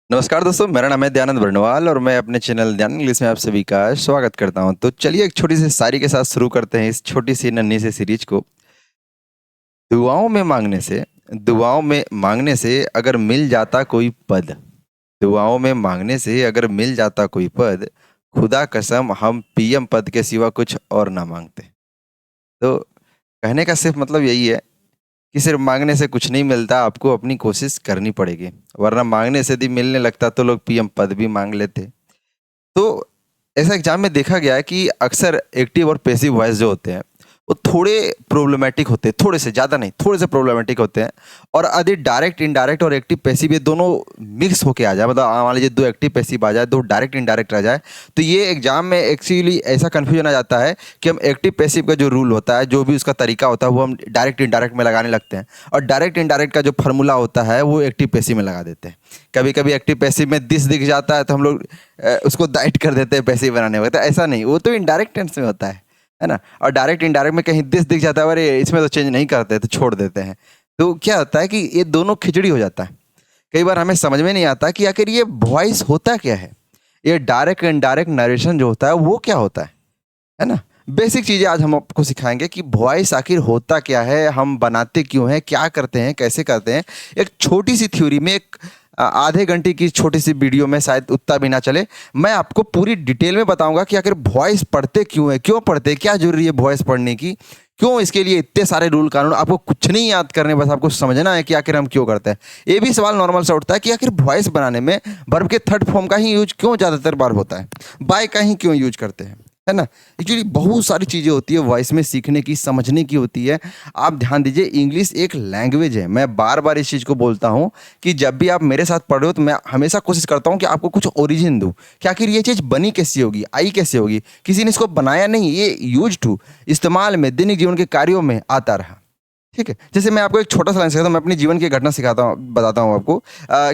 नमस्कार दोस्तों, मेरा नाम है दयानंद वर्णवाल और मैं अपने चैनल ध्यान इंग्लिश में आप सभी का स्वागत करता हूं। तो चलिए एक छोटी सी शायरी के साथ शुरू करते हैं इस छोटी सी नन्ही सी सीरीज को। दुआओं में मांगने से अगर मिल जाता कोई पद, दुआओं में मांगने से अगर मिल जाता कोई पद, खुदा कसम हम पीएम पद के सिवा कुछ और ना मांगते। तो कहने का सिर्फ मतलब यही है कि सिर्फ मांगने से कुछ नहीं मिलता, आपको अपनी कोशिश करनी पड़ेगी। वरना मांगने से यदि मिलने लगता तो लोग पीएम पद भी मांग लेते। तो ऐसा एग्जाम में देखा गया है कि अक्सर एक्टिव और पैसिव वॉइस जो होते हैं वो थोड़े प्रॉब्लमेटिक होते हैं, थोड़े से ज़्यादा नहीं, थोड़े से प्रॉब्लमेटिक होते हैं। और यदि डायरेक्ट इनडायरेक्ट और एक्टिव पैसिव ये दोनों मिक्स होके आ जाए, मतलब मान लीजिए दो एक्टिव पैसिव आ जाए, दो डायरेक्ट इनडायरेक्ट आ जाए, तो ये एग्जाम में एक्चुअली ऐसा कन्फ्यूजन आ जाता है कि हम एक्टिव पैसिव का जो रूल होता है, जो भी उसका तरीका होता है, वो हम डायरेक्ट इनडायरेक्ट में लगाने लगते हैं। और डायरेक्ट इनडायरेक्ट का जो फार्मूला होता है वो एक्टिव पैसिव में लगा देते हैं। कभी कभी एक्टिव पैसिव में दिस दिख जाता है तो हम लोग उसको दाइट कर देते हैं पैसिव बनाने में। तो ऐसा नहीं, वो तो इनडायरेक्ट टेंस में होता है ना। और डायरेक्ट इनडायरेक्ट में कहीं दिस दिख जाता है, अरे इसमें तो चेंज नहीं करते तो छोड़ देते हैं। तो क्या होता है कि ये दोनों खिचड़ी हो जाता है। कई बार हमें समझ में नहीं आता कि आखिर ये वॉइस होता क्या है, ये डायरेक्ट इनडायरेक्ट नरेशन जो होता है वो क्या होता है ना। बेसिक चीजें आज हम आपको सिखाएंगे कि वॉइस आखिर होता क्या है, हम बनाते क्यों हैं, क्या करते हैं, कैसे करते हैं। एक छोटी सी थ्योरी में, एक आधे घंटे की छोटी सी वीडियो में शायद उतना भी ना चले, मैं आपको पूरी डिटेल में बताऊंगा कि आखिर वॉइस पढ़ते क्यों है, क्यों पढ़ते, क्या जरूरी है वॉइस पढ़ने की, क्यों इसके लिए इतने सारे रूल कानून। आपको कुछ नहीं याद करने, बस आपको समझना है कि आखिर हम क्यों करते हैं। ये भी सवाल नॉर्मल से उठता है कि आखिर वॉइस बनाने में वर्ब के थर्ड फॉर्म का ही यूज क्यों ज़्यादातर बार होता है, बाय का ही क्यों यूज करते हैं, है ना। एक्चुअली बहुत सारी चीज़ें होती है वॉइस में, सीखने की, समझने की होती है। आप ध्यान दीजिए, इंग्लिश एक लैंग्वेज है। मैं बार बार इस चीज़ को बोलता हूँ कि जब भी आप मेरे साथ पढ़ रहे हो तो मैं हमेशा कोशिश करता हूँ कि आपको कुछ ओरिजिन दूँ कि आखिर ये चीज़ बनी कैसी होगी, आई कैसे होगी। किसी ने इसको बनाया नहीं, ये यूज टू इस्तेमाल में, दैनिक जीवन के कार्यों में आता रहा। ठीक है, जैसे मैं आपको एक छोटा सा लाइन सिखाता हूँ, मैं अपनी जीवन की घटना सिखाता हूँ, बताता हूँ आपको।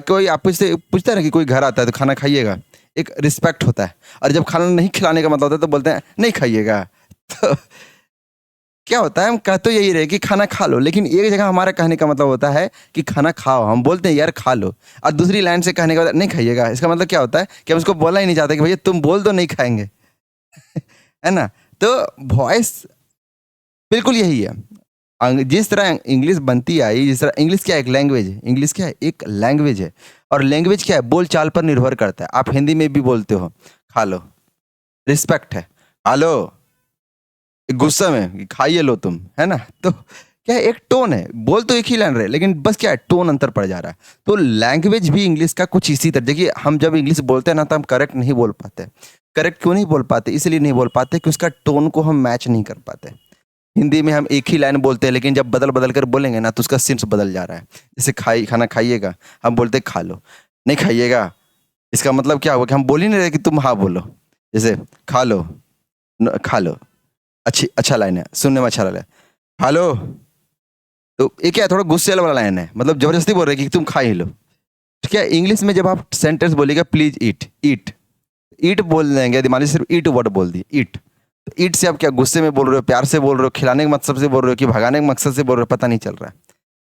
कोई आपको इससे पूछता है ना कि कोई घर आता है तो खाना खाइएगा, एक रिस्पेक्ट होता है। और जब खाना नहीं खिलाने का मतलब होता है तो बोलते हैं नहीं खाइएगा। तो क्या होता है, हम कहते तो यही रहे कि खाना खा लो, लेकिन एक जगह हमारा कहने का मतलब होता है कि खाना खाओ, हम बोलते हैं यार खा लो। और दूसरी लाइन से कहने का मतलब नहीं खाइएगा, इसका मतलब क्या होता है कि हम उसको बोलना ही नहीं चाहते कि भैया तुम बोल दो नहीं खाएंगे। है ना। तो वॉइस बिल्कुल यही है। जिस तरह इंग्लिश बनती आई, जिस तरह इंग्लिश क्या है, एक लैंग्वेज है। इंग्लिश क्या है, एक लैंग्वेज है। और लैंग्वेज क्या है, बोल चाल पर निर्भर करता है। आप हिंदी में भी बोलते हो खा लो, रिस्पेक्ट है, खा लो। गुस्सा में कि खाइए लो तुम, है ना। तो क्या है, एक टोन है। बोल तो एक ही लाइन रहे, लेकिन बस क्या है, टोन अंतर पड़ जा रहा है। तो लैंग्वेज भी इंग्लिश का कुछ इसी तरह। देखिए, हम जब इंग्लिश बोलते हैं ना तो हम करेक्ट नहीं बोल पाते। करेक्ट क्यों नहीं बोल पाते, इसलिए नहीं बोल पाते कि उसका टोन को हम मैच नहीं कर पाते। हिंदी में हम एक ही लाइन बोलते हैं, लेकिन जब बदल बदल कर बोलेंगे ना तो उसका सेंस बदल जा रहा है। जैसे खाना खाइएगा, हम बोलते खा लो। नहीं खाइएगा, इसका मतलब क्या हुआ कि हम बोल ही नहीं रहे कि तुम हाँ बोलो। जैसे खा लो, खा लो, अच्छी अच्छा लाइन है, सुनने में अच्छा लग रहा है, खा लो। तो ये क्या है, थोड़ा गुस्से वाला लाइन है, मतलब जबरदस्ती बोल रहे कि तुम खा ही लो। तो क्या इंग्लिश में जब आप सेंटेंस बोलिएगा प्लीज ईट, ईट, ईट बोल देंगे, मान लीजिए सिर्फ ईट वर्ड बोल दिए, ईट। तो ईट से आप क्या गुस्से में बोल रहे हो, प्यार से बोल रहे हो, खिलाने के मकसद से बोल रहे हो कि भगाने के मकसद से बोल रहे हो, पता नहीं चल रहा है।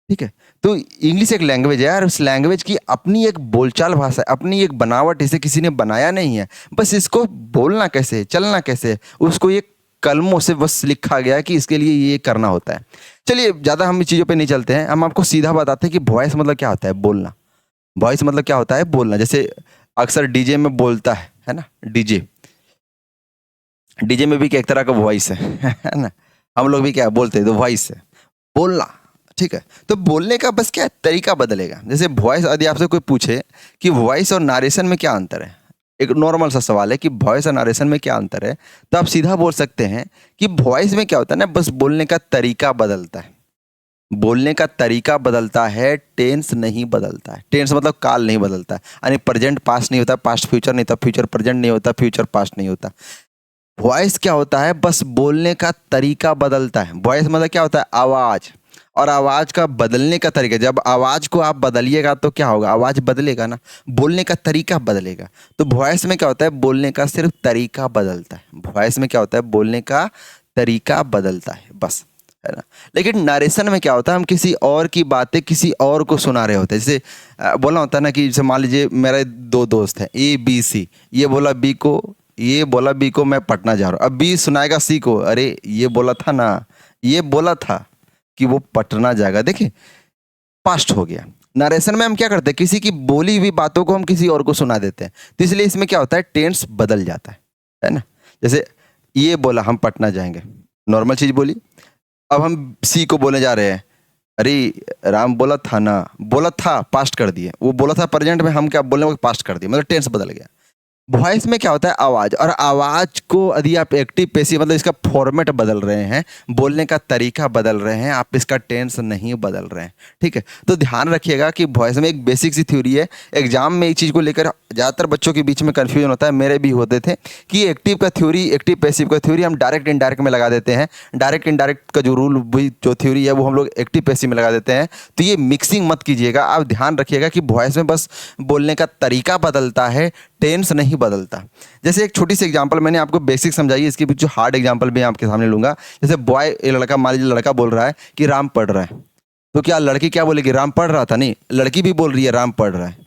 ठीक है। तो इंग्लिश एक लैंग्वेज है यार, उस लैंग्वेज की अपनी एक बोलचाल भाषा है, अपनी एक बनावट, इसे किसी ने बनाया नहीं है। बस इसको बोलना कैसे है, चलना कैसे है, उसको ये कलमों से बस लिखा गया है कि इसके लिए ये करना होता है। चलिए ज़्यादा हम इस चीज़ों पे नहीं चलते हैं, हम आपको सीधा बताते हैं कि वॉइस मतलब क्या होता है, बोलना। वॉइस मतलब क्या होता है, बोलना। जैसे अक्सर डीजे में बोलता है ना, डीजे, डीजे में भी क्या एक तरह का वॉइस है ना। हम लोग भी क्या बोलते हैं, तो वॉइस है, बोलना। ठीक है। तो बोलने का बस क्या है, तरीका बदलेगा। जैसे वॉइस, यदि आपसे कोई पूछे कि वॉइस और नारेशन में क्या अंतर है, एक नॉर्मल सा सवाल है कि वॉइस और नारेशन में क्या अंतर है, तो आप सीधा बोल सकते हैं कि वॉइस में क्या होता है ना, बस बोलने का तरीका बदलता है। बोलने का तरीका बदलता है, टेंस नहीं बदलता है। टेंस मतलब काल नहीं बदलता है, यानी प्रेजेंट पास्ट नहीं होता, पास्ट फ्यूचर नहीं होता, फ्यूचर प्रेजेंट नहीं होता, फ्यूचर पास्ट नहीं होता। वॉइस क्या होता है, बस बोलने का तरीका बदलता है। वॉइस मतलब क्या होता है, आवाज। और आवाज का बदलने का तरीका, जब आवाज को आप बदलिएगा तो क्या होगा, आवाज बदलेगा ना, बोलने का तरीका बदलेगा। तो वॉइस में क्या होता है, बोलने का सिर्फ तरीका बदलता है। वॉइस में क्या होता है, बोलने का तरीका बदलता है बस। है ना। लेकिन नरेशन में क्या होता है, हम किसी और की बातें किसी और को सुना रहे होते हैं। जैसे बोला होता है ना कि जैसे मान लीजिए मेरे दो दोस्त हैं ए बी सी, ये बोला बी को मैं पटना जा रहा हूँ। अब बी सुनाएगा सी को, अरे ये बोला था ना, ये बोला था कि वो पटना जाएगा। देखिए पास्ट हो गया। नरेशन में हम क्या करते हैं, किसी की बोली हुई बातों को हम किसी और को सुना देते हैं, तो इसलिए इसमें क्या होता है, टेंस बदल जाता है ना। जैसे ये बोला हम पटना जाएंगे, नॉर्मल चीज बोली। अब हम सी को बोलने जा रहे हैं, अरे राम बोला था ना, बोला था पास्ट कर दिए, वो बोला था प्रेजेंट में, हम क्या बोलने वो पास्ट कर दिए, मतलब टेंस बदल गया। वॉइस में क्या होता है, आवाज, और आवाज को यदि आप एक्टिव पैसिव मतलब इसका फॉर्मेट बदल रहे हैं, बोलने का तरीका बदल रहे हैं, आप इसका टेंस नहीं बदल रहे हैं। ठीक है, तो ध्यान रखिएगा कि वॉइस में एक बेसिक सी थ्योरी है। एग्जाम में एक चीज़ को लेकर ज़्यादातर बच्चों के बीच में कन्फ्यूजन होता है, मेरे भी होते थे, कि एक्टिव का थ्योरी, एक्टिव पैसिव का थ्योरी हम डायरेक्ट इनडायरेक्ट में लगा देते हैं। डायरेक्ट इनडायरेक्ट का जो रूल जो थ्योरी है वो हम लोग एक्टिव पैसिव में लगा देते हैं। तो ये मिक्सिंग मत कीजिएगा, आप ध्यान रखिएगा कि वॉइस में बस बोलने का तरीका बदलता है, टेंस नहीं बदलता। जैसे एक छोटी सी एग्जांपल मैंने आपको बेसिक समझाई, इसके बीच जो हार्ड एग्जांपल भी आपके सामने लूंगा। जैसे बॉय, लड़का, मान लीजिए लड़का बोल रहा है कि राम पढ़ रहा है, तो क्या लड़की क्या बोलेगी, राम पढ़ रहा था? नहीं, लड़की भी बोल रही है राम पढ़ रहा है,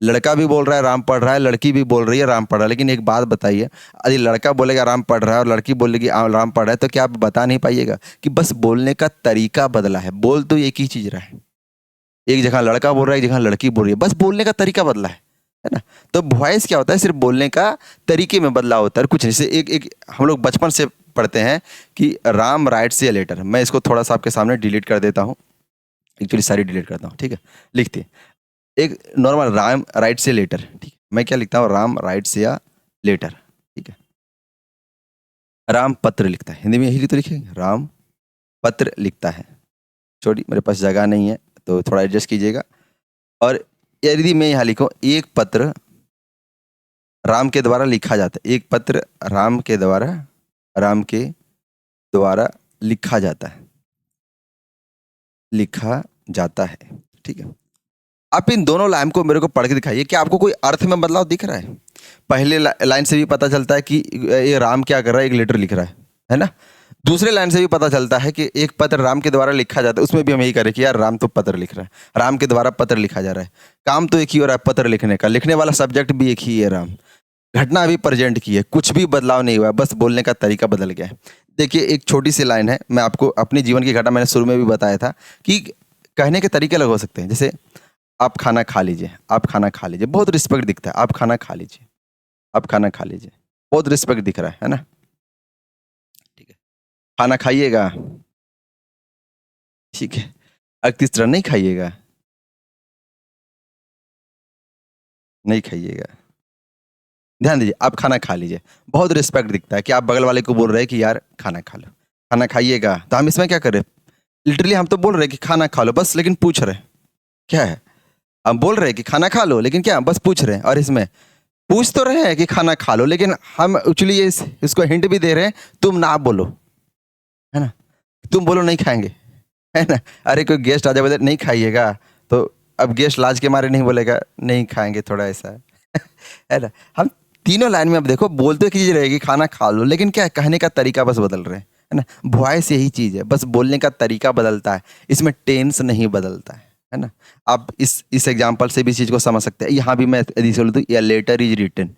लड़का भी बोल रहा है राम पढ़ रहा है, लड़की भी बोल रही है राम पढ़ रहा है। लेकिन एक बात बताइए, यदि लड़का बोलेगा राम पढ़ रहा है और लड़की बोलेगी राम पढ़ रहा है, तो क्या आप बता नहीं पाइएगा कि बस बोलने का तरीका बदला है? बोल तो एक ही चीज रहा है, एक जगह लड़का बोल रहा है, एक जगह लड़की बोल रही है, बस बोलने का तरीका बदला है ना। तो वॉइस क्या होता है, सिर्फ बोलने का तरीके में बदलाव होता है, कुछ नहीं। जैसे एक एक हम लोग बचपन से पढ़ते हैं कि राम राइट्स ए लेटर। मैं इसको थोड़ा सा आपके सामने डिलीट कर देता हूँ, एक्चुअली सारी डिलीट करता हूँ, ठीक है। लिखते हैं एक normal Ram writes a letter, ठीक है। मैं क्या लिखता हूँ, राम राइट्स ए लेटर, ठीक है। राम पत्र लिखता है, हिंदी में यही तो लिखेंगे, राम पत्र लिखता है। छोटी मेरे पास जगह नहीं है तो थोड़ा एडजस्ट कीजिएगा। और यदि मैं यहाँ लिखूँ, एक पत्र राम के द्वारा लिखा जाता है, एक पत्र राम के द्वारा लिखा जाता है, ठीक है। आप इन दोनों लाइन को मेरे को पढ़ के दिखाइए, क्या आपको कोई अर्थ में बदलाव दिख रहा है? पहले लाइन से भी पता चलता है कि ये राम क्या कर रहा है, एक लेटर लिख रहा है ना। दूसरे लाइन से भी पता चलता है कि एक पत्र राम के द्वारा लिखा जाता है, उसमें भी हम यही करें कि यार राम तो पत्र लिख रहा है, राम के द्वारा पत्र लिखा जा रहा है, काम तो एक ही हो रहा है पत्र लिखने का, लिखने वाला सब्जेक्ट भी एक ही है राम, घटना अभी प्रेजेंट की है, कुछ भी बदलाव नहीं हुआ है, बस बोलने का तरीका बदल गया है। देखिए एक छोटी सी लाइन है, मैं आपको अपने जीवन की घटना, मैंने शुरू में भी बताया था कि कहने के तरीके अलग हो सकते हैं। जैसे आप खाना खा लीजिए, आप खाना खा लीजिए, बहुत रिस्पेक्ट दिखता है, आप खाना खा लीजिए, आप खाना खा लीजिए, बहुत रिस्पेक्ट दिख रहा है ना, ठीक है। खाना खाइएगा, ठीक है। अब किस तरह नहीं खाइएगा, नहीं खाइएगा, ध्यान दीजिए, आप खाना खा लीजिए, बहुत रिस्पेक्ट दिखता है कि आप बगल वाले को बोल रहे हैं कि यार खाना खा लो, खाना खाइएगा। तो हम इसमें क्या कर रहे हैं, लिटरली हम तो बोल रहे हैं कि खाना खा लो बस, लेकिन पूछ रहे हैं क्या है, हम बोल रहे हैं कि खाना खा लो, लेकिन क्या बस पूछ रहे हैं। और इसमें पूछ तो रहे हैं कि खाना खा लो, लेकिन हम एक्चुअली इसको हिंट भी दे रहे हैं, तुम ना बोलो, है ना, तुम बोलो नहीं खाएंगे, है ना। अरे कोई गेस्ट आ जाए बोले नहीं खाइएगा, तो अब गेस्ट लाज के मारे नहीं बोलेगा नहीं खाएंगे, थोड़ा ऐसा है ना। हम तीनों लाइन में अब देखो बोलते की चीज रहेगी खाना खा लो, लेकिन क्या कहने का तरीका बस बदल रहे हैं, है ना। वॉइस यही चीज है, बस बोलने का तरीका बदलता है, इसमें टेंस नहीं बदलता है ना। आप इस एग्जाम्पल से भी चीज को समझ सकते हैं। यहाँ भी मैं यदि बोल दूँ या लेटर इज रिटन,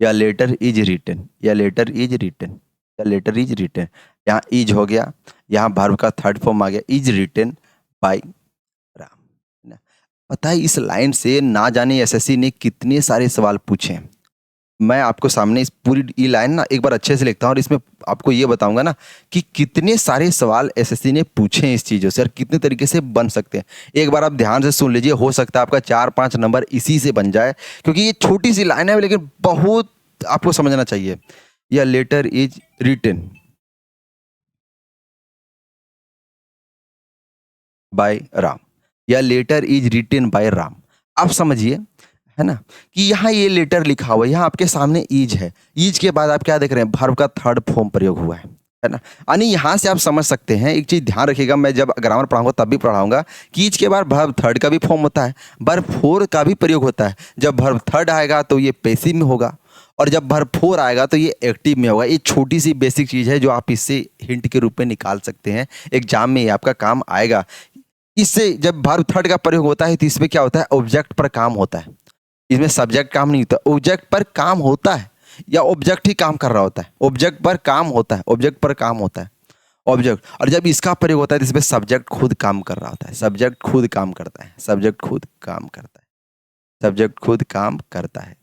या लेटर इज रिटन, या लेटर इज रिटन, या लेटर इज रिटन, यहाँ इज हो गया, यहाँ वर्ब का थर्ड फॉर्म आ गया, इज रिटन बाय राम, है ना। पता है इस लाइन से ना जाने एसएससी ने कितने सारे सवाल पूछे हैं। मैं आपको सामने इस पूरी ये लाइन ना एक बार अच्छे से लिखता हूँ और इसमें आपको ये बताऊंगा ना कि कितने सारे सवाल एसएससी ने पूछे हैं इस चीज़ों से और कितने तरीके से बन सकते हैं। एक बार आप ध्यान से सुन लीजिए, हो सकता है आपका 4-5 नंबर इसी से बन जाए, क्योंकि ये छोटी सी लाइन है लेकिन बहुत आपको समझना चाहिए। या letter is written by Ram, या letter is written by Ram. आप समझिए, है ना, कि यहाँ ये लेटर लिखा हुआ है, यहाँ आपके सामने ईज है, ईज के बाद आप क्या देख रहे हैं, वर्ब का थर्ड फॉर्म प्रयोग हुआ है ना। यानी यहाँ से आप समझ सकते हैं, एक चीज ध्यान रखिएगा, मैं जब ग्रामर पढ़ाऊंगा तब भी पढ़ाऊंगा कि ईज के बाद वर्ब थर्ड का भी फॉर्म होता है, वर्ब फोर का भी प्रयोग होता है। जब वर्ब थर्ड आएगा तो ये पैसिव में होगा और जब वर्ब फोर आएगा तो ये एक्टिव में होगा। ये छोटी सी बेसिक चीज़ है जो आप इससे हिंट के रूप में निकाल सकते हैं, एग्जाम में ये आपका काम आएगा। इससे जब वर्ब थर्ड का प्रयोग होता है तो इसमें क्या होता है, ऑब्जेक्ट पर काम होता है। इसमें सब्जेक्ट काम नहीं होता, ऑब्जेक्ट पर काम होता है या ऑब्जेक्ट ही काम कर रहा होता है। ऑब्जेक्ट पर काम होता है, ऑब्जेक्ट पर काम होता है, ऑब्जेक्ट। और जब इसका प्रयोग होता है तो इसमें सब्जेक्ट खुद काम कर रहा होता है, सब्जेक्ट खुद काम करता है, सब्जेक्ट खुद काम करता है, सब्जेक्ट खुद काम करता है।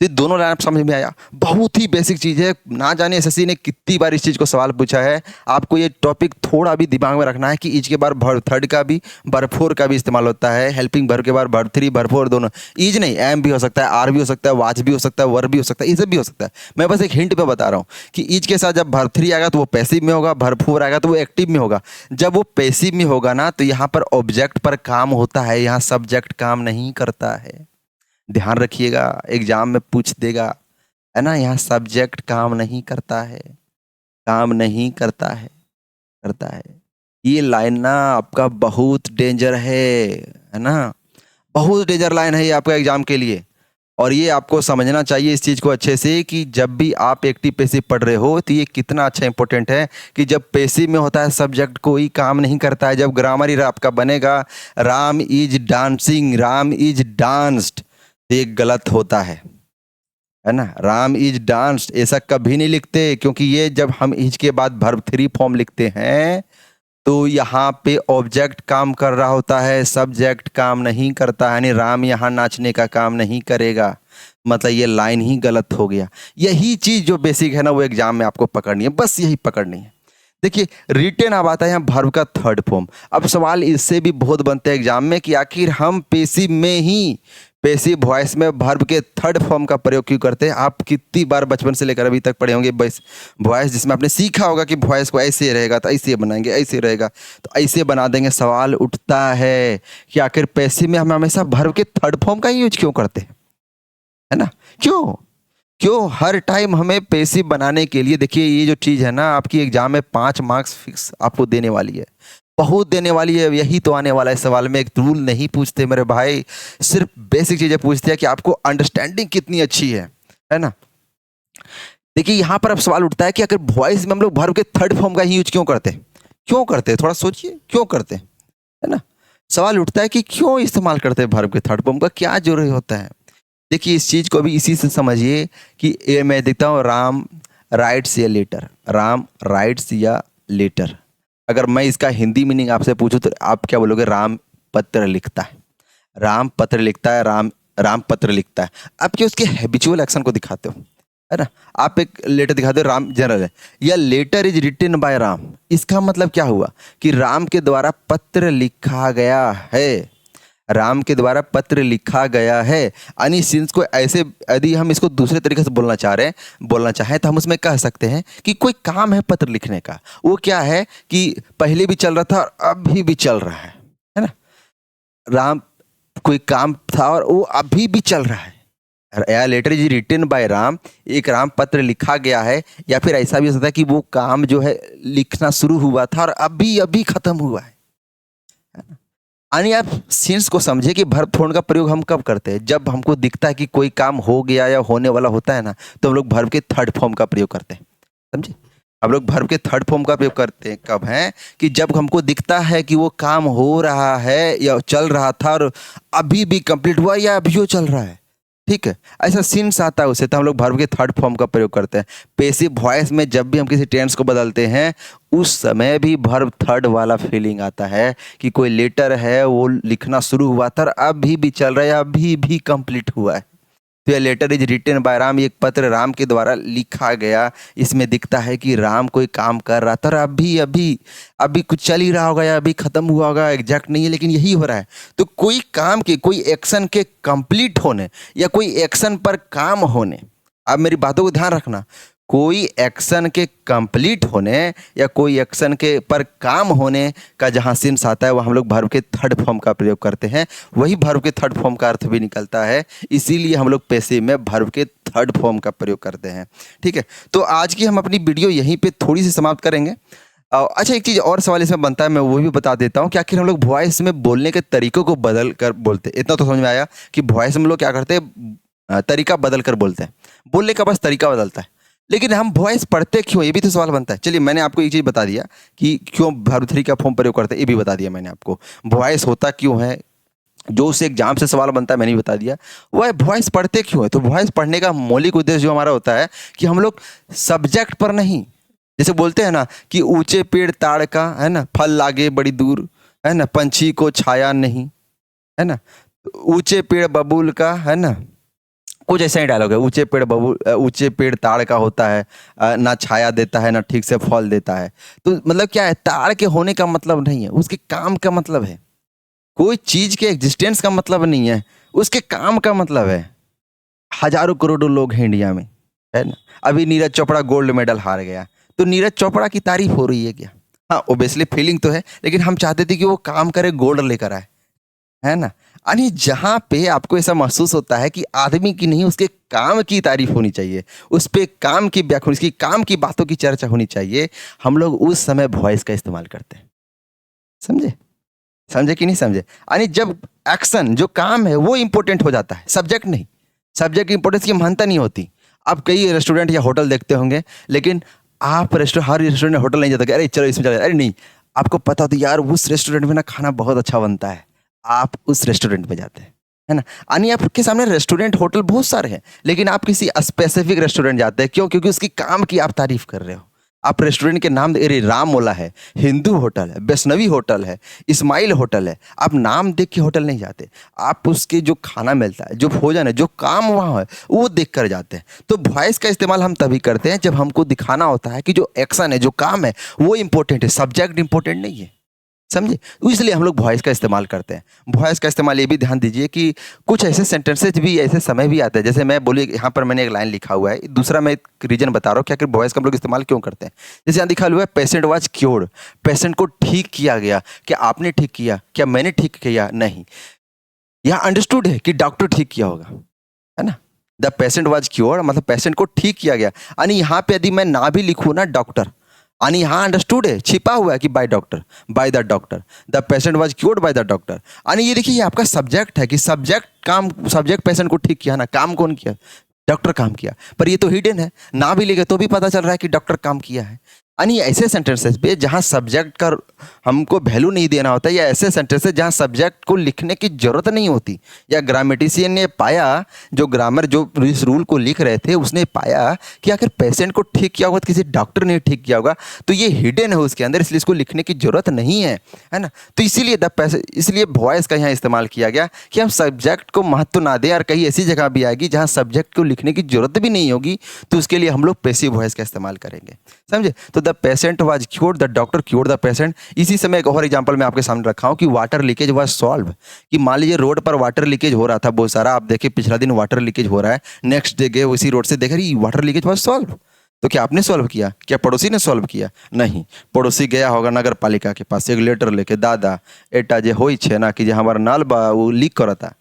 तो ये दोनों लाइन आप समझ में आया। बहुत ही बेसिक चीज़ है, ना जाने एसएससी ने कितनी बार इस चीज़ को सवाल पूछा है। आपको ये टॉपिक थोड़ा भी दिमाग में रखना है कि ईज के बाद वर्ब थर्ड का भी, वर्ब फोर का भी इस्तेमाल होता है। हेल्पिंग वर्ब के बाद वर्ब थ्री, वर्ब फोर दोनों। ईज नहीं, एम भी हो सकता है, आर भी हो सकता है, वाच भी हो सकता है, वर्ब भी हो सकता है, ये सब भी हो सकता है। मैं बस एक हिंट पे बता रहा हूँ कि ईज के साथ जब वर्ब थ्री आएगा तो वो पैसिव में होगा, वर्ब फोर आएगा तो वो एक्टिव में होगा। जब वो पैसिव में होगा ना तो यहाँ पर ऑब्जेक्ट पर काम होता है, यहाँ सब्जेक्ट काम नहीं करता है। ध्यान रखिएगा, एग्जाम में पूछ देगा, है ना। यहाँ सब्जेक्ट काम नहीं करता है, काम नहीं करता है, करता है। ये लाइन ना आपका बहुत डेंजर है ना, बहुत डेंजर लाइन है ये आपका एग्जाम के लिए। और ये आपको समझना चाहिए इस चीज़ को अच्छे से कि जब भी आप एक्टिव पैसिव पढ़ रहे हो तो ये कितना अच्छा इंपॉर्टेंट है कि जब पैसिव में होता है सब्जेक्ट कोई काम नहीं करता है। जब ग्रामर ही आपका बनेगा Ram is dancing, Ram is danced, तो ये गलत होता है ना। राम इज डांस्ड ऐसा कभी नहीं लिखते, क्योंकि ये जब हम इज के बाद वर्ब थ्री फॉर्म लिखते हैं तो यहाँ पे ऑब्जेक्ट काम कर रहा होता है, सब्जेक्ट काम नहीं करता है। यानी राम यहाँ नाचने का काम नहीं करेगा, मतलब ये लाइन ही गलत हो गया। यही चीज़ जो बेसिक है ना वो एग्जाम में आपको पकड़नी है, बस यही पकड़नी है। देखिए रिटेन अब आता है यहाँ वर्ब का थर्ड फॉर्म। अब सवाल इससे भी बहुत बनते हैं एग्जाम में कि आखिर हम पैसिव में ही, पैसिव वॉइस में वर्ब के थर्ड फॉर्म का प्रयोग क्यों करते हैं। आप कितनी बार बचपन से लेकर अभी तक पढ़े होंगे वॉइस, जिसमें आपने सीखा होगा कि वॉइस को ऐसे रहेगा तो ऐसे बनाएंगे, ऐसे रहेगा तो ऐसे बना देंगे। सवाल उठता है कि आखिर पैसिव में हम हमेशा वर्ब के थर्ड फॉर्म का ही यूज क्यों करते हैं, है ना। क्यों क्यों हर टाइम हमें पैसिव बनाने के लिए। देखिए ये जो चीज़ है ना आपकी एग्जाम में 5 मार्क्स फिक्स आपको देने वाली है, बहुत देने वाली है। यही तो आने वाला है सवाल में। एक रूल नहीं पूछते मेरे भाई, सिर्फ बेसिक चीज़ें पूछते हैं कि आपको अंडरस्टैंडिंग कितनी अच्छी है ना। देखिए यहाँ पर अब सवाल उठता है कि अगर वॉइस में हम लोग वर्ब के थर्ड फॉर्म का ही यूज क्यों करते हैं, क्यों करते हैं, थोड़ा सोचिए क्यों करते हैं, है ना। सवाल उठता है कि क्यों इस्तेमाल करते हैं वर्ब के थर्ड फॉर्म का, क्या जरूरी होता है। देखिए इस चीज़ को भी इसी से समझिए कि ये मैं देखता हूँ राम राइट्स या लेटर, राम राइट्स या लेटर। अगर मैं इसका हिंदी मीनिंग आपसे पूछूं तो आप क्या बोलोगे, राम पत्र लिखता है, राम पत्र लिखता है, राम पत्र लिखता है। आप क्या उसके हैबिचुअल एक्शन को दिखाते हो, है ना। आप एक लेटर दिखाते हो, राम जनरल है, या letter is written by Ram. इसका मतलब क्या हुआ कि राम के द्वारा पत्र लिखा गया है, राम के द्वारा पत्र लिखा गया है। यानी सिंस को ऐसे, यदि हम इसको दूसरे तरीके से बोलना चाहें तो हम उसमें कह सकते हैं कि कोई काम है पत्र लिखने का, वो क्या है कि पहले भी चल रहा था और अभी भी चल रहा है ना। राम कोई काम था और वो अभी भी चल रहा है। या letter is written by Ram, एक राम पत्र लिखा गया है। या फिर ऐसा भी हो सकता है कि वो काम जो है लिखना शुरू हुआ था और अभी अभी खत्म हुआ है। यानी आप सिंस को समझे कि वर्ब थोड़ का प्रयोग हम कब करते हैं, जब हमको दिखता है कि कोई काम हो गया या होने वाला होता है ना, तो हम लोग वर्ब के थर्ड फॉर्म का प्रयोग करते हैं। समझे, हम लोग वर्ब के थर्ड फॉर्म का प्रयोग करते हैं कब है कि जब हमको दिखता है कि वो काम हो रहा है या चल रहा था और अभी भी कंप्लीट हुआ या अभी चल रहा है। ठीक है, ऐसा सीन्स आता है उसे, तो हम लोग वर्ब के थर्ड फॉर्म का प्रयोग करते हैं। पैसिव वॉइस में जब भी हम किसी टेंस को बदलते हैं उस समय भी वर्ब थर्ड वाला फीलिंग आता है कि कोई लेटर है वो लिखना शुरू हुआ था और अभी भी चल रहा है, अभी भी कंप्लीट हुआ है। तो ये letter is written by Ram, एक पत्र राम के द्वारा लिखा गया। इसमें दिखता है कि राम कोई काम कर रहा था और अभी कुछ चल ही रहा होगा या अभी खत्म हुआ होगा, एग्जैक्ट नहीं है लेकिन यही हो रहा है। तो कोई काम के, कोई एक्शन के कंप्लीट होने या कोई एक्शन पर काम होने, अब मेरी बातों को ध्यान रखना, कोई एक्शन के कंप्लीट होने या कोई एक्शन के पर काम होने का जहाँ सिंस आता है वह हम लोग वर्ब के थर्ड फॉर्म का प्रयोग करते हैं। वही वर्ब के थर्ड फॉर्म का अर्थ भी निकलता है, इसीलिए हम लोग पैसिव में वर्ब के थर्ड फॉर्म का प्रयोग करते हैं। ठीक है, तो आज की हम अपनी वीडियो यहीं पे थोड़ी सी समाप्त करेंगे। अच्छा, एक चीज़ और सवाल इसमें बनता है, मैं वो भी बता देता हूँ कि आखिर हम लोग वॉइस में बोलने के तरीकों को बदल कर बोलते हैं। इतना तो समझ में आया कि वॉइस में लोग क्या करते हैं, तरीका बदल कर बोलते हैं, बोलने का बस तरीका बदलता है। लेकिन हम वॉइस पढ़ते क्यों, ये भी तो सवाल बनता है। चलिए मैंने आपको एक चीज़ बता दिया कि क्यों वर्ब थ्री का फॉर्म प्रयोग करते हैं, ये भी बता दिया मैंने आपको। वॉइस होता क्यों है, जो उस एग्जाम से सवाल बनता है मैंने भी बता दिया। वह वॉइस पढ़ते क्यों है, तो वॉइस पढ़ने का मौलिक उद्देश्य जो हमारा होता है कि हम लोग सब्जेक्ट पर नहीं, जैसे बोलते हैं ना कि ऊंचे पेड़ ताड़ का, है ना, फल लागे बड़ी दूर, है ना, पंछी को छाया नहीं, है ना, ऊंचे पेड़ बबूल का, है ना, कुछ ऐसा ही डायलॉग है। ऊंचे पेड़ बबूल, ऊंचे पेड़ ताड़ का होता है, ना छाया देता है ना ठीक से फल देता है। तो मतलब क्या है, ताड़ के होने का मतलब नहीं है, उसके काम का मतलब है। कोई चीज के एग्जिस्टेंस का मतलब नहीं है, उसके काम का मतलब है। हजारों करोड़ों लोग हैं इंडिया में, है ना। अभी नीरज चोपड़ा गोल्ड मेडल हार गया, तो नीरज चोपड़ा की तारीफ हो रही है क्या? हाँ ओबियसली फीलिंग तो है, लेकिन हम चाहते थे कि वो काम करे, गोल्ड लेकर आए, है ना। यानी जहाँ पे आपको ऐसा महसूस होता है कि आदमी की नहीं, उसके काम की तारीफ होनी चाहिए, उस पे काम की व्याख्या, उसकी काम की बातों की चर्चा होनी चाहिए, हम लोग उस समय वॉइस का इस्तेमाल करते हैं। समझे? समझे कि नहीं समझे? यानी जब एक्शन जो काम है वो इंपॉर्टेंट हो जाता है, सब्जेक्ट नहीं। सब्जेक्ट की इंपॉर्टेंस की महानता नहीं होती। आप कई रेस्टोरेंट या होटल देखते होंगे, लेकिन आप हर रेस्टोरेंट में होटल नहीं जाते कि अरे चलो इसमें चले, अरे नहीं, आपको पता होता यार उस रेस्टोरेंट में ना खाना बहुत अच्छा बनता है, आप उस रेस्टोरेंट में जाते हैं, है ना। यानी आपके सामने रेस्टोरेंट होटल बहुत सारे हैं, लेकिन आप किसी स्पेसिफिक रेस्टोरेंट जाते हैं, क्यों? क्योंकि उसकी काम की आप तारीफ कर रहे हो। आप रेस्टोरेंट के नाम, अरे राम ओला है, हिंदू होटल है, वैष्णवी होटल है, इस्माइल होटल है, आप नाम देख के होटल नहीं जाते, आप उसके जो खाना मिलता है, जो भोजन है, जो काम वहाँ है, वो देख कर जाते हैं। तो वॉइस का इस्तेमाल हम तभी करते हैं जब हमको दिखाना होता है कि जो एक्शन है, जो काम है, वो इंपॉर्टेंट है, सब्जेक्ट इंपॉर्टेंट नहीं है। समझे? तो इसलिए हम लोग वॉइस का इस्तेमाल करते हैं। वॉइस का इस्तेमाल, ये भी ध्यान दीजिए कि कुछ ऐसे सेंटेंसेज भी, ऐसे समय भी आते हैं, जैसे मैं बोलिए यहाँ पर मैंने एक लाइन लिखा हुआ है, दूसरा मैं एक रीजन बता रहा हूँ क्या वॉइस का हम लोग इस्तेमाल क्यों करते हैं। जैसे यहाँ लिखा हुआ है पेशेंट वाज क्योर्ड, पेशेंट को ठीक किया गया। क्या आपने ठीक किया? क्या मैंने ठीक किया? नहीं। यहाँ अंडरस्टूड है कि डॉक्टर ठीक किया होगा, है ना। द पेशेंट वाज क्योर्ड मतलब पेशेंट को ठीक किया गया। यानी यहाँ पे यदि मैं ना भी लिखूँ ना डॉक्टर, यानी यहाँ अंडरस्टूड है, छिपा हुआ है कि by doctor, by the doctor, the patient was cured by the doctor. यानी ये देखिए, ये आपका सब्जेक्ट है कि सब्जेक्ट काम, सब्जेक्ट पेशेंट को ठीक किया ना, काम कौन किया? डॉक्टर काम किया। पर ये तो हिडन है, ना भी लिखे तो भी पता चल रहा है कि डॉक्टर काम किया है। यानी ऐसे सेंटेंसेस पे जहाँ सब्जेक्ट का हमको वैल्यू नहीं देना होता, या ऐसे सेंटेंसेस जहाँ सब्जेक्ट को लिखने की जरूरत नहीं होती, या ग्रामेटिशियन ने पाया, जो ग्रामर जो इस रूल को लिख रहे थे उसने पाया कि अगर पेशेंट को ठीक किया होगा तो किसी डॉक्टर ने ठीक किया होगा, तो ये हिडन है उसके अंदर, इसलिए इसको लिखने की जरूरत नहीं है ना। तो इसीलिए इसलिए वॉइस का यहाँ इस्तेमाल किया गया कि हम सब्जेक्ट को महत्व ना दें, और कहीं ऐसी जगह भी आएगी जहाँ सब्जेक्ट को लिखने की जरूरत भी नहीं होगी, तो उसके लिए हम लोग पैसिव वॉइस का इस्तेमाल करेंगे। समझे? तो the patient was cured, the doctor cured the patient. इसी समय एक और एग्जांपल मैं आपके सामने रखा हूं कि वाटर लीकेज वाज सॉल्व, कि मान लीजिए रोड पर वाटर लीकेज हो रहा था बहुत सारा, आप देखिए पिछला दिन वाटर लीकेज हो रहा है, नेक्स्ट डे गए उसी रोड से देख रही वाटर लीकेज वाज सॉल्व। तो क्या आपने सॉल्व किया? क्या पड़ोसी ने सॉल्व किया? नहीं। पड़ोसी गया होगा नगर पालिका के पास एक लेटर लेके, दादा एटा जे होई छे ना कि जे हमारा नल बा वो लीक करता,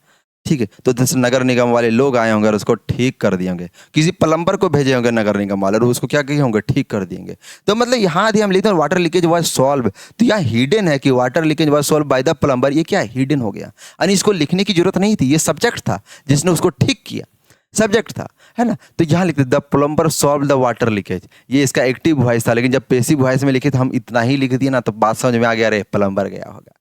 ठीक है, तो जैसे नगर निगम वाले लोग आए होंगे और उसको ठीक कर दिए होंगे, किसी प्लम्बर को भेजे होंगे नगर निगम वाले और उसको क्या किए होंगे, ठीक कर दिएंगे। तो मतलब यहाँ यदि हम लिखते हैं वाटर लीकेज वाज सॉल्व, तो यहाँ हिडन है कि water leakage was solve by the plumber. ये क्या हिडन हो गया, यानी इसको लिखने की जरूरत नहीं थी, ये सब्जेक्ट था जिसने उसको ठीक किया, सब्जेक्ट था, है ना। तो यहाँ लिखते the plumber solve the water leakage, ये इसका एक्टिव वॉइस था। लेकिन जब पैसिव वॉइस में लिखे तो हम इतना ही लिख दिए ना, तो बात समझ में आ गया, अरे प्लम्बर गया होगा।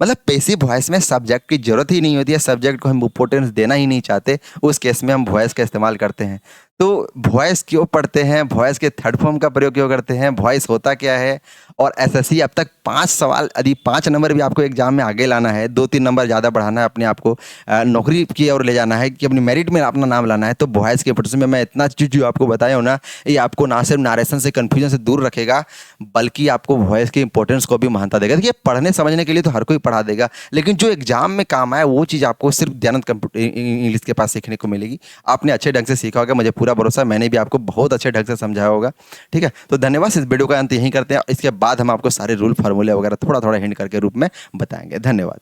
मतलब पैसिव वॉइस में सब्जेक्ट की जरूरत ही नहीं होती है, सब्जेक्ट को हम इंपॉर्टेंस देना ही नहीं चाहते, उस केस में हम वॉइस का इस्तेमाल करते हैं। तो वॉइस क्यों पढ़ते हैं, वॉइस के थर्ड फॉर्म का प्रयोग क्यों करते हैं, वॉइस होता क्या है, और एसएससी अब तक 5 सवाल, यदि 5 नंबर भी आपको एग्जाम में आगे लाना है, 2-3 नंबर ज़्यादा बढ़ाना है, अपने आप को नौकरी की ओर ले जाना है, कि अपनी मेरिट में अपना नाम लाना है, तो वॉइस के इंपॉर्टेंस में मैं इतना चीज़ जो आपको बताया हूँ ना, ये आपको ना सिर्फ नारेशन से, कन्फ्यूजन से दूर रखेगा, बल्कि आपको वॉइस के इंपॉर्टेंस को भी महानता देगा। देखिए पढ़ने समझने के लिए तो हर कोई पढ़ा देगा, लेकिन जो एग्जाम में काम आए वो चीज़ आपको सिर्फ दयानंद कंप्यूटर इंग्लिश के पास सीखने को मिलेगी। आपने अच्छे ढंग से सीखा होगा, मुझे पूरा भरोसा, मैंने भी आपको बहुत अच्छे ढंग से समझाया होगा। ठीक है, तो धन्यवाद। इस वीडियो का अंत यहीं करते हैं, इसके बाद हम आपको सारे रूल फार्मूले वगैरह थोड़ा थोड़ा हिंट करके रूप में बताएंगे। धन्यवाद।